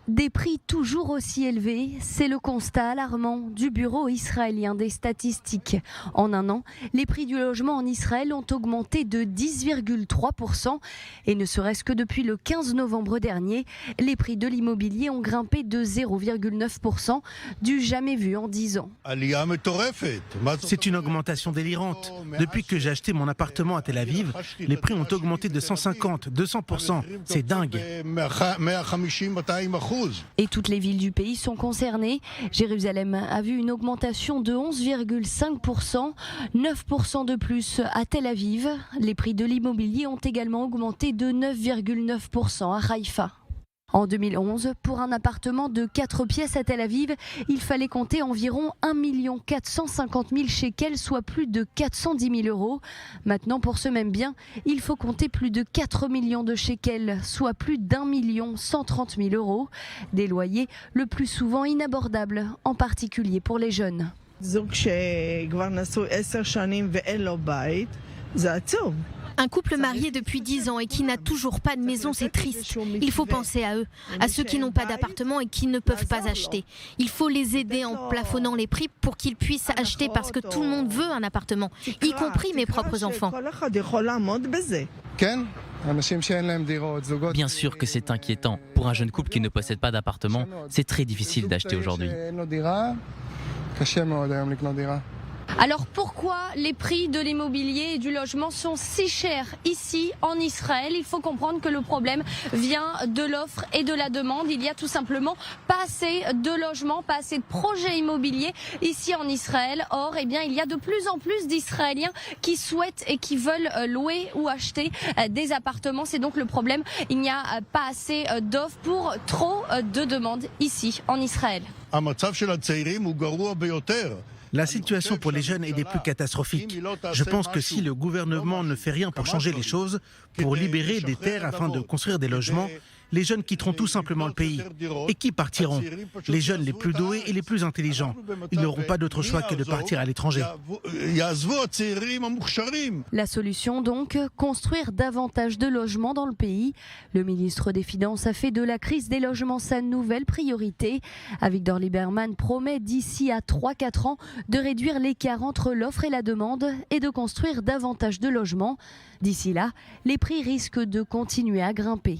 Des prix toujours aussi élevés, c'est le constat alarmant du Bureau israélien des statistiques. En un an, les prix du logement en Israël ont augmenté de 10,3% et ne serait-ce que depuis le 15 novembre dernier, les prix de l'immobilier ont grimpé de 0,9%, du jamais vu en 10 ans. C'est une augmentation délirante. Depuis que j'ai acheté mon appartement à Tel Aviv, les prix ont augmenté de 150, 200%. C'est dingue. Et toutes les villes du pays sont concernées. Jérusalem a vu une augmentation de 11,5%, 9% de plus à Tel Aviv. Les prix de l'immobilier ont également augmenté de 9,9% à Haïfa. En 2011, pour un appartement de 4 pièces à Tel Aviv, il fallait compter environ 1 450 000 shekels, soit plus de 410 000 euros. Maintenant, pour ce même bien, il faut compter plus de 4 millions de shekels, soit plus d'1 130 000 euros. Des loyers le plus souvent inabordables, en particulier pour les jeunes. Un couple marié depuis 10 ans et qui n'a toujours pas de maison, c'est triste. Il faut penser à eux, à ceux qui n'ont pas d'appartement et qui ne peuvent pas acheter. Il faut les aider en plafonnant les prix pour qu'ils puissent acheter parce que tout le monde veut un appartement, y compris mes propres enfants. Bien sûr que c'est inquiétant. Pour un jeune couple qui ne possède pas d'appartement, c'est très difficile d'acheter aujourd'hui. Alors pourquoi les prix de l'immobilier et du logement sont si chers ici en Israël? Il faut comprendre que le problème vient de l'offre et de la demande. Il y a tout simplement pas assez de logements, pas assez de projets immobiliers ici en Israël. Or, il y a de plus en plus d'Israéliens qui souhaitent et qui veulent louer ou acheter des appartements. C'est donc le problème. Il n'y a pas assez d'offres pour trop de demandes ici en Israël. La situation pour les jeunes est des plus catastrophiques. Je pense que si le gouvernement ne fait rien pour changer les choses, pour libérer des terres afin de construire des logements, les jeunes quitteront tout simplement le pays. Et qui partiront? Les jeunes les plus doués et les plus intelligents. Ils n'auront pas d'autre choix que de partir à l'étranger. La solution donc, construire davantage de logements dans le pays. Le ministre des Finances a fait de la crise des logements sa nouvelle priorité. Avigdor Lieberman promet d'ici à 3-4 ans de réduire l'écart entre l'offre et la demande et de construire davantage de logements. D'ici là, les prix risquent de continuer à grimper.